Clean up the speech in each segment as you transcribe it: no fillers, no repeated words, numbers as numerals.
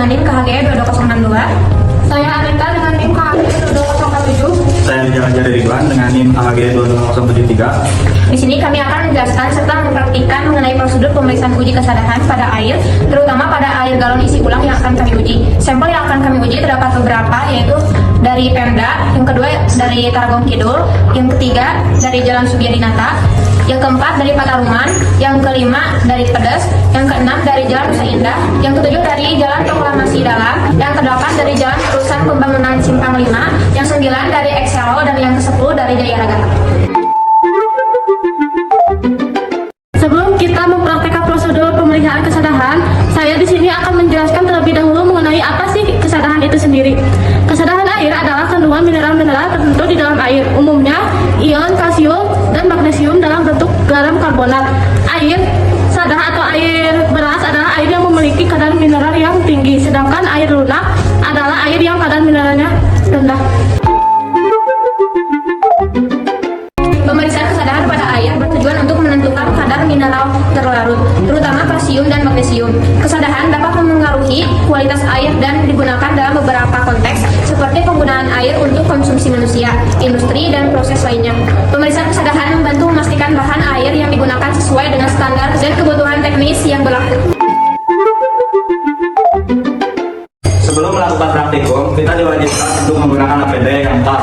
NIM KHG 22062. Saya Anita dengan NIM KHG 2207. Saya Wijaya Ridwan dengan NIM KHG 22073. Di sini kami akan menjelaskan serta mempraktikkan mengenai prosedur pemeriksaan uji kesadaran pada air, terutama pada air galon isi ulang yang akan kami uji. Sampel yang akan kami uji terdapat beberapa, yaitu dari Pemda, yang kedua dari Tarogong Kidul, yang ketiga dari Jalan Sugiadinata, yang keempat dari Pataruman, yang kelima dari Pedes, yang keenam dari Jalan Nusa Indah, yang ketujuh dari Jalan Proklamasi Dalam, yang kedelapan dari Jalan Terusan Pembangunan Simpang 5, yang sembilan dari Excelo, dan yang ke-10 dari Jaya Ragata. Sebelum kita mempraktekkan prosedur pemeriksaan kesadaran, saya di sini akan menjelaskan terlebih dahulu mengenai apa sih kesadaran itu sendiri. Kesadaran air adalah kandungan mineral-mineral tertentu di dalam air, umumnya ion kalsium dan magnesium dalam bentuk garam karbonat. Air sadar atau air beras adalah air yang memiliki kadar mineral yang tinggi, sedangkan air lunak adalah air yang kadar mineralnya rendah. Pemeriksaan kesadaran pada air bertujuan untuk menentukan kadar mineral terlarut, terutama kalsium dan magnesium. Kesadaran dapat memengaruhi kualitas air dan digunakan dalam beberapa konteks, seperti penggunaan air untuk konsumsi manusia, industri, dan proses lainnya. Pemeriksaan kesadaran membantu memastikan bahan air yang digunakan sesuai dengan standar dan kebutuhan teknis yang berlaku. Sebelum melakukan praktikum, kita diwajibkan untuk menggunakan APD yang lengkap,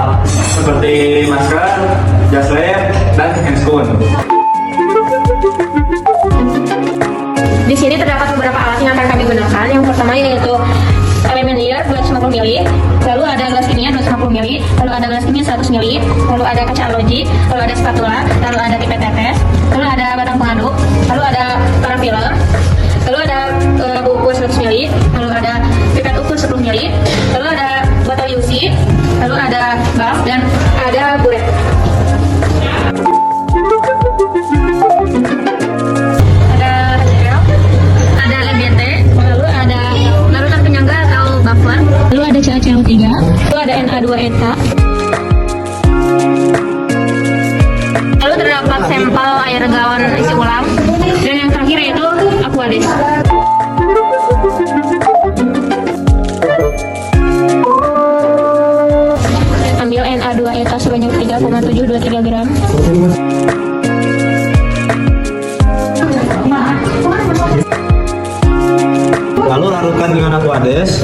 seperti masker, jas lab, dan handscoon. Di sini terdapat beberapa alat yang akan kami gunakan. Yang pertama yaitu elemen air 250 ml, lalu ada gelas kimia 250 ml, lalu ada gelas kimia 100 ml, lalu ada kaca aloji, lalu ada spatula, lalu ada pipet tetes, lalu ada batang pengaduk, lalu ada parafilm, lalu ada buku 100 ml, lalu ada pipet ukur 10 ml, lalu ada botol UC, lalu ada baf, dan ada buret. Lalu ada CaCO3, lalu ada Na2 eta. Lalu terdapat sampel air galon isi ulang, dan yang terakhir yaitu Aquades. Ambil Na2 eta sebanyak 3,723 gram. Lalu larutkan dengan Aquades.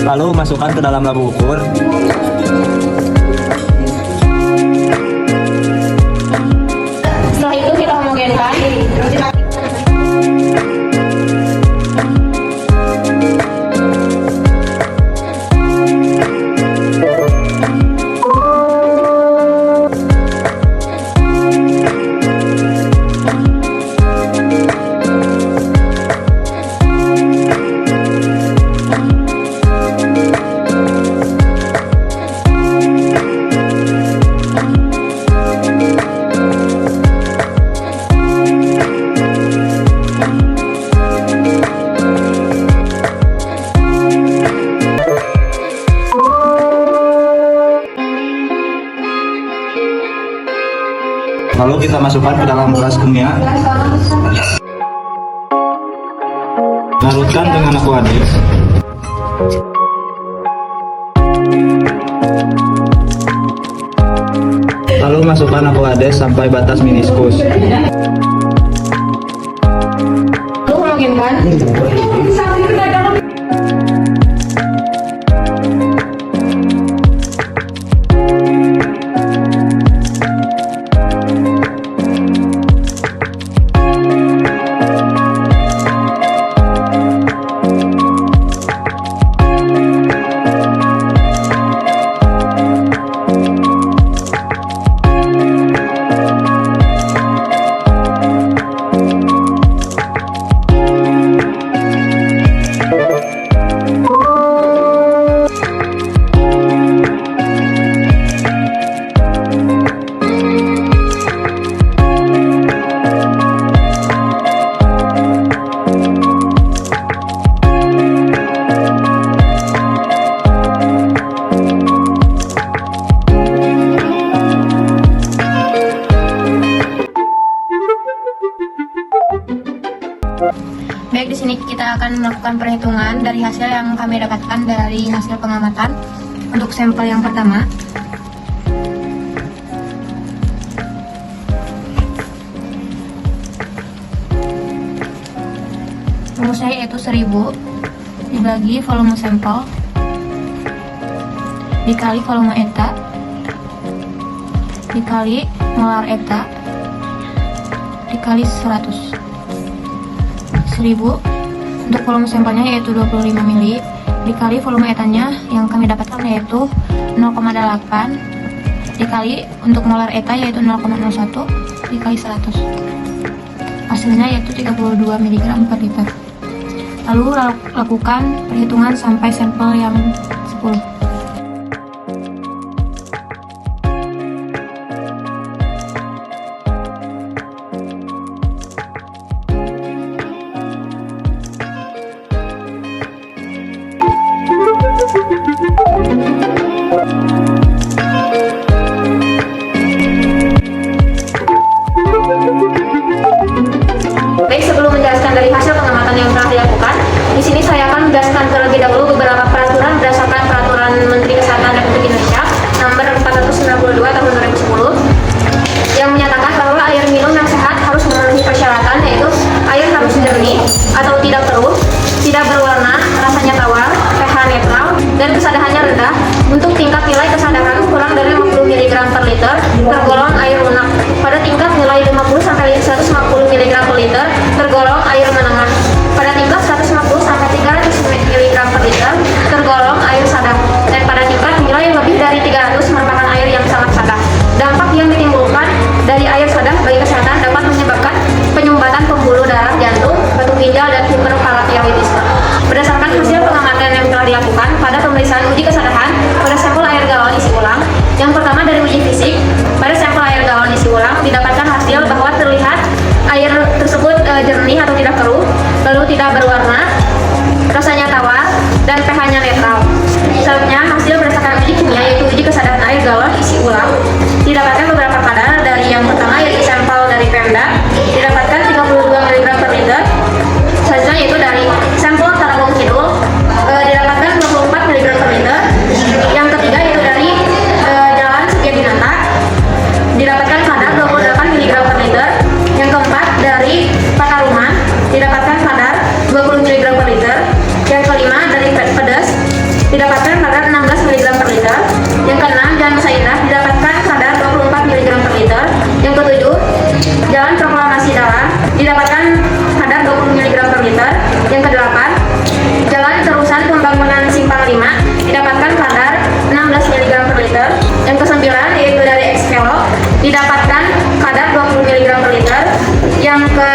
Lalu masukkan ke dalam labu ukur. Setelah itu kita homogenkan. Lalu kita masukkan ke dalam gelas kimia. Larutkan dengan Aquades. Lalu masukkan Aquades sampai batas meniskus. Lalu homogenkan. melakukan perhitungan dari hasil yang kami dapatkan dari hasil pengamatan. Untuk sampel yang pertama, rumusnya yaitu 1000 dibagi volume sampel dikali volume eta dikali molar eta dikali 100. 1000 untuk volume sampelnya yaitu 25 mili dikali volume etanya yang kami dapatkan yaitu 0,8 dikali untuk molar eta yaitu 0,01 dikali 100. Hasilnya yaitu 32 mg per liter. Lalu lakukan perhitungan sampai sampel yang 10. Baik, sebelum menjelaskan dari hasil pengamatan yang telah dilakukan, di sini saya akan menjelaskan terlebih dahulu beberapa peraturan berdasarkan Peraturan Menteri Kesehatan Republik Indonesia Nomor 492 Tahun 2010 yang menyatakan bahwa air minum yang sehat harus memenuhi persyaratan, yaitu air harus jernih atau tidak keruh, tidak berwarna, rasanya tawar, pH netral, dan kesadarannya rendah. Untuk tingkat nilai kesadaran kurang dari 50 mg per liter tergolong air lunak. Pada tingkat nilai 50 sampai 150 mg per liter tergolong air menengah. Pada tingkat 150 sampai 300 mg per liter tergolong air sadar. Dan pada tingkat nilai lebih dari 300 merupakan air yang sangat sadar. Dampak yang ditimbulkan dari air sadar bagi kesehatan dapat menyebabkan penyumbatan pembuluh darah jantung, batu ginjal, dan hiperparathyroidisme. Berdasarkan hasil pengamatan yang telah dilakukan pada pemeriksaan uji kesadaran pada sampel air galon isi ulang, yang pertama dari uji fisik, pada sampel air galon isi ulang didapatkan hasil bahwa terlihat air tersebut jernih atau tidak keruh, lalu tidak berwarna, rasanya tawar, dan pH-nya netral. Selanjutnya, hasil berdasarkan uji kimia yaitu uji kesadaran air galon isi ulang didapatkan beberapa kadar. Dari yang pertama yaitu sampel dari Pemda didapatkan 32 mg per liter. Selanjutnya yaitu dari sampel Tarogong Kidul didapatkan 24 mg per liter. Yang ketiga yaitu dari Jalan Setiabinata didapatkan kadar 28 mg per liter. Yang keempat dari Pataruman didapatkan kadar 20 mg per liter. Yang kelima dari Pedes didapatkan kadar 16 mg per liter. Yang keenam Jalan Saindah didapatkan kadar 24 mg per liter. Yang ketujuh Jalan Proklamasi Dalam didapatkan kadar 20 mg per liter. Yang kedelapan Jalan Terusan Pembangunan Simpang 5 didapatkan kadar 16 mg per liter. Yang kesembilan yaitu dari Exvelo didapatkan kadar 20 mg per liter. Yang ke